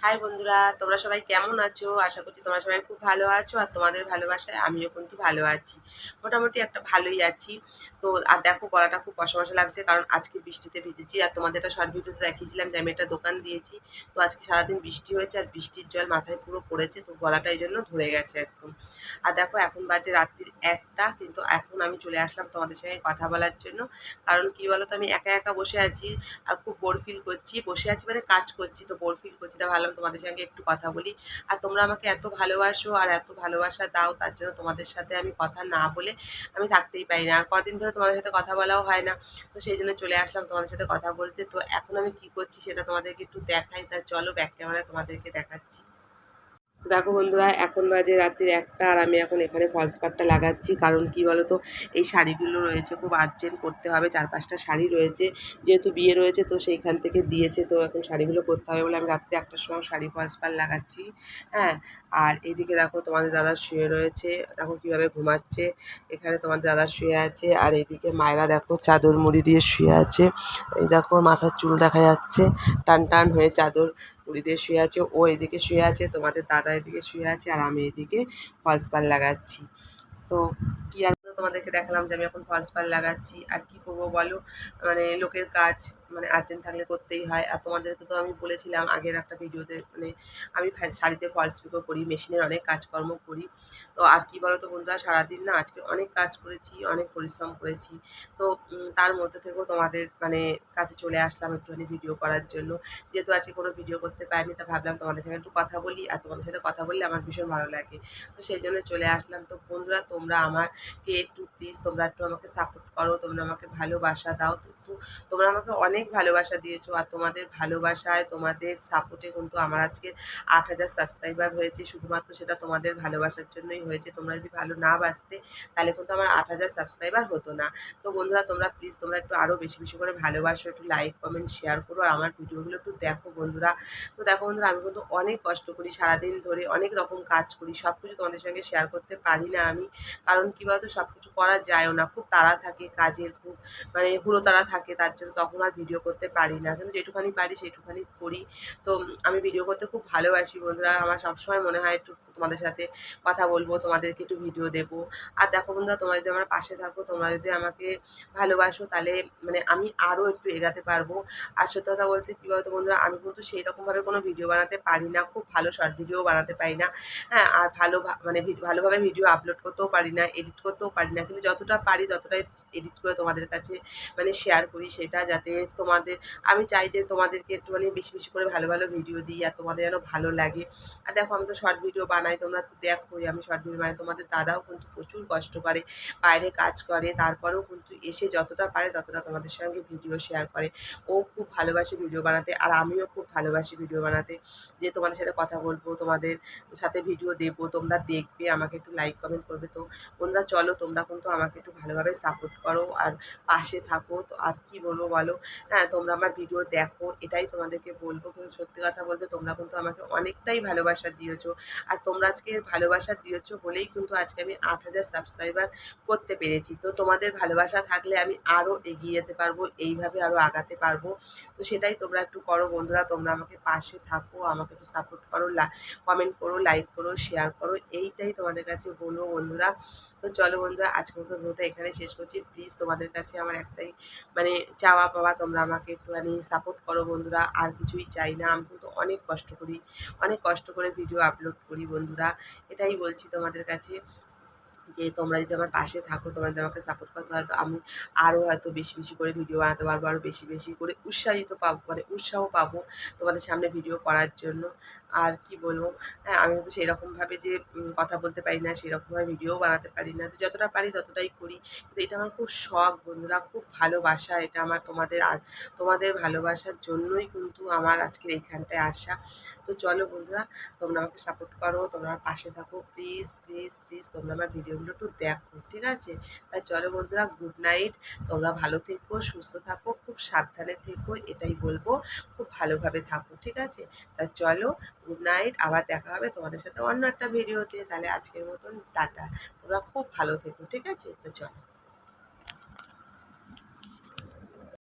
High বন্ধুরা, তোমরা সবাই কেমন আছো? আশা করছি তোমরা সবাই খুব ভালো আছো আর তোমাদের ভালোবাসায় আমিও কিন্তু ভালো আছি। মোটামুটি একটা ভালোই আছি। তো আর দেখো গলাটা খুব কষা লাগছে কারণ আজকে বৃষ্টিতে ভিজেছি আর তোমাদের একটা শর্ট ভিডিওতে দেখিয়েছিলাম যে আমি একটা দোকান দিয়েছি। তো আজকে সারাদিন বৃষ্টি হয়েছে আর বৃষ্টির জল মাথায় পুরো পড়েছে, তো গলাটা এই জন্য ধরে গেছে একদম। আর দেখো এখন বাজে রাত্রির ১টা, কিন্তু এখন আমি চলে আসলাম তোমাদের সঙ্গে কথা বলার জন্য। কারণ কি বলো তো, আমি একা একা বসে আছি আর খুব বোর ফিল করছি। বসে আছি মানে কাজ করছি, তো বোর ফিল করছি, তা ভাবলাম তোমাদের সঙ্গে একটু কথা বলি। আর তোমরা আমাকে এত ভালোবাসো আর এত ভালোবাসা দাও, তার জন্য তোমাদের সাথে আমি কথা না বলে আমি থাকতেই পারি না। আর কদিন ধরে তোমাদের সাথে কথা বলাও হয় না, তো সেই জন্য চলে আসলাম তোমাদের সাথে কথা বলতে। তো এখন আমি কি করছি সেটা তোমাদেরকে একটু দেখাই, তা চলো ব্যাক ক্যামেরায় তোমাদেরকে দেখাচ্ছি। দেখো বন্ধুরা, এখন বাজে রাত্রির ১টা আর আমি এখন এখানে ফলস পাড়টা লাগাচ্ছি। কারণ কি বলতো, এই শাড়িগুলো রয়েছে, খুব আর্জেন্ট করতে হবে। ৪-৫টা শাড়ি রয়েছে, যেহেতু বিয়ে রয়েছে তো সেইখান থেকে দিয়েছে, তো এখন শাড়িগুলো করতে হবে বলে আমি রাত্রি ১টার সময় শাড়ি ফলস পাড় লাগাচ্ছি। হ্যাঁ, আর এইদিকে দেখো তোমাদের দাদা শুয়ে রয়েছে, দেখো কীভাবে ঘুমাচ্ছে। এখানে তোমাদের দাদা শুয়ে আছে আর এইদিকে মায়েরা দেখো চাদর মুড়ি দিয়ে শুয়ে আছে। এই দেখো মাথার চুল দেখা যাচ্ছে, টান টান হয়ে চাদর মুড়ি দিয়ে শুয়ে আছে। ও এদিকে শুয়ে আছে, তোমাদের দাদা এদিকে শুয়ে আছে আর আমি এদিকে ফলস পাড় লাগাচ্ছি। তো কি আর তোমাদেরকে দেখালাম যে আমি এখন ফলস পাড় লাগাচ্ছি। আর কি করবো বলো, মানে লোকের কাজ মানে আর্জেন্ট থাকলে করতেই হয়। আর তোমাদেরকে তো আমি বলেছিলাম আগের একটা ভিডিওতে, মানে আমি শাড়িতে ফলস পিকো করি, মেশিনের অনেক কাজকর্ম করি। তো আর কি বলো তো বন্ধুরা, সারাদিন না আজকে অনেক কাজ করেছি, অনেক পরিশ্রম করেছি। তো তার মধ্যে থেকেও তোমাদের মানে কাছে চলে আসলাম একটুখানি ভিডিও করার জন্য। যেহেতু আজকে কোনো ভিডিও করতে পারিনি, তা ভাবলাম তোমাদের সঙ্গে একটু কথা বলি। আর তোমাদের সাথে কথা বললে আমার ভীষণ ভালো লাগে, তো সেই জন্য চলে আসলাম। তো বন্ধুরা, তোমরা আমাকে একটু প্লিজ তোমরা একটু আমাকে সাপোর্ট করো, তোমরা আমাকে ভালোবাসা দাও। তো তোমরা আমাকে অনেক ভালোবাসা দিয়েছো আর তোমাদের ভালোবাসায় তোমাদের সাপোর্টে কিন্তু আমার আজকে ৮,০০০ সাবস্ক্রাইবার হয়েছে। শুধুমাত্র সেটা তোমাদের ভালোবাসার জন্যই হয়েছে। তোমরা যদি ভালো না বাসতে তাহলে কিন্তু আমার ৮,০০০ সাবস্ক্রাইবার হতো না। তো বন্ধুরা, তোমরা প্লিজ তোমরা একটু আরও বেশি বেশি করে ভালোবাসো, একটু লাইক কমেন্ট শেয়ার করো আর আমার ভিডিওগুলো একটু দেখো বন্ধুরা। তো দেখো বন্ধুরা, আমি কিন্তু অনেক কষ্ট করি, সারাদিন ধরে অনেক রকম কাজ করি, সব কিছু তোমাদের সঙ্গে শেয়ার করতে পারি না আমি। কারণ কী বলতো, সব কিছু করা যায়ও না, খুব তাড়া থাকে কাজের, খুব মানে হুড়োতাড়া থাকে, তার জন্য তখন আর ভিডিও করতে পারি না। কিন্তু যেটুখানি পারি সেইটুখানি করি। তো আমি ভিডিও করতে খুব ভালোবাসি বন্ধুরা। আমার সবসময় মনে হয় একটু তোমাদের সাথে কথা বলবো, তোমাদেরকে একটু ভিডিও দেবো। আর দেখো বন্ধুরা, তোমরা যদি আমার পাশে থাকো, তোমরা যদি আমাকে ভালোবাসো, তাহলে মানে আমি আরও একটু এগাতে পারবো। আর সত্যি কথা বলতে কী বলতো বন্ধুরা, আমি কিন্তু সেই রকমভাবে কোনো ভিডিও বানাতে পারি না, খুব ভালো শর্ট ভিডিও বানাতে পারি না। হ্যাঁ, আর মানে ভালোভাবে ভিডিও আপলোড করতেও পারি না, এডিট করতেও পারি না। কিন্তু যতটা পারি ততটাই এডিট করে তোমাদের কাছে মানে শেয়ার করি, সেটা যাতে তোমাদের, আমি চাই যে তোমাদেরকে একটুখানি বেশি বেশি করে ভালো ভালো ভিডিও দিই আর তোমাদের যেন ভালো লাগে। আর দেখো আমি তো শর্ট ভিডিও বানাই, তোমরা তো দেখোই আমি শর্ট ভিডিও বানাই। তোমাদের দাদাও কিন্তু প্রচুর কষ্ট করে, বাইরে কাজ করে, তারপরেও কিন্তু এসে যতটা পারে ততটা তোমাদের সঙ্গে ভিডিও শেয়ার করে। ও খুব ভালোবাসে ভিডিও বানাতে আর আমিও খুব ভালোবাসি ভিডিও বানাতে, যে তোমাদের সাথে কথা বলবো, তোমাদের সাথে ভিডিও দেবো, তোমরা দেখবে, আমাকে একটু লাইক কমেন্ট করবে। তো বন্ধুরা চলো, তোমরা কিন্তু আমাকে একটু ভালোভাবে সাপোর্ট করো আর পাশে থাকো। তো আর কি বলবো বলো, হ্যাঁ তোমরা আমার ভিডিও দেখো, এটাই তোমাদেরকে বলবো। কিন্তু সত্যি কথা বলতে তোমরা কিন্তু আমাকে অনেকটাই ভালোবাসা দিয়েছো। আর তোমরা আজকে ভালোবাসা দিয়েছো বলেই কিন্তু আজকে আমি ৮,০০০ সাবস্ক্রাইবার করতে পেরেছি। তো তোমাদের ভালোবাসা থাকলে আমি আরও এগিয়ে যেতে পারবো, এইভাবে আরও আগাতে পারবো। তো সেটাই তোমরা একটু করো বন্ধুরা, তোমরা আমাকে পাশে থাকো, আমাকে একটু সাপোর্ট করো, কমেন্ট করো, লাইক করো, শেয়ার করো, এইটাই তোমাদের কাছে বলবো বন্ধুরা। তো চলো বন্ধুরা, আজকের মতো ভিডিওটা এখানে শেষ করছি। প্লিজ তোমাদের কাছে আমার একটাই মানে চাওয়া পাওয়া, তোমরা আমাকে একটুখানি সাপোর্ট করো বন্ধুরা, আর কিছুই চাই না। আমি কিন্তু অনেক কষ্ট করি, অনেক কষ্ট করে ভিডিও আপলোড করি বন্ধুরা। এটাই বলছি তোমাদের কাছে, যে তোমরা যদি আমার পাশে থাকো, তোমরা যদি আমাকে সাপোর্ট করো, হয়তো আমি আরও হয়তো বেশি বেশি করে ভিডিও বানাতে পারবো, আরও বেশি বেশি করে উৎসাহিত পাবো, মানে উৎসাহ পাবো তোমাদের সামনে ভিডিও করার জন্য। আর কি বলবো, হ্যাঁ আমি কিন্তু সেরকমভাবে যে কথা বলতে পারি না, সেরকমভাবে ভিডিও বানাতে পারি না। তো যতটা পারি ততটাই করি। কিন্তু এটা আমার খুব শখ বন্ধুরা, খুব ভালোবাসা এটা আমার, তোমাদের ভালোবাসার জন্যই কিন্তু আমার আজকের এইখানটায় আসা। তো চলো বন্ধুরা, তোমরা আমাকে সাপোর্ট করো, তোমরা আমার পাশে থাকো, প্লিজ প্লিজ প্লিজ তোমরা আমার ভিডিওগুলো একটু দেখো, ঠিক আছে? তাই চলো বন্ধুরা, গুড নাইট। তোমরা ভালো থেকো, সুস্থ থাকো, খুব সাবধানে থেকো, এটাই বলবো। খুব ভালোভাবে থাকো, ঠিক আছে? তা চলো, গুড নাইট। আবার দেখা হবে তোমাদের সাথে অন্য একটা ভিডিওতে। তাহলে আজকের মতন টাটা। তোমরা খুব ভালো থেকো, ঠিক আছে? তো চলো।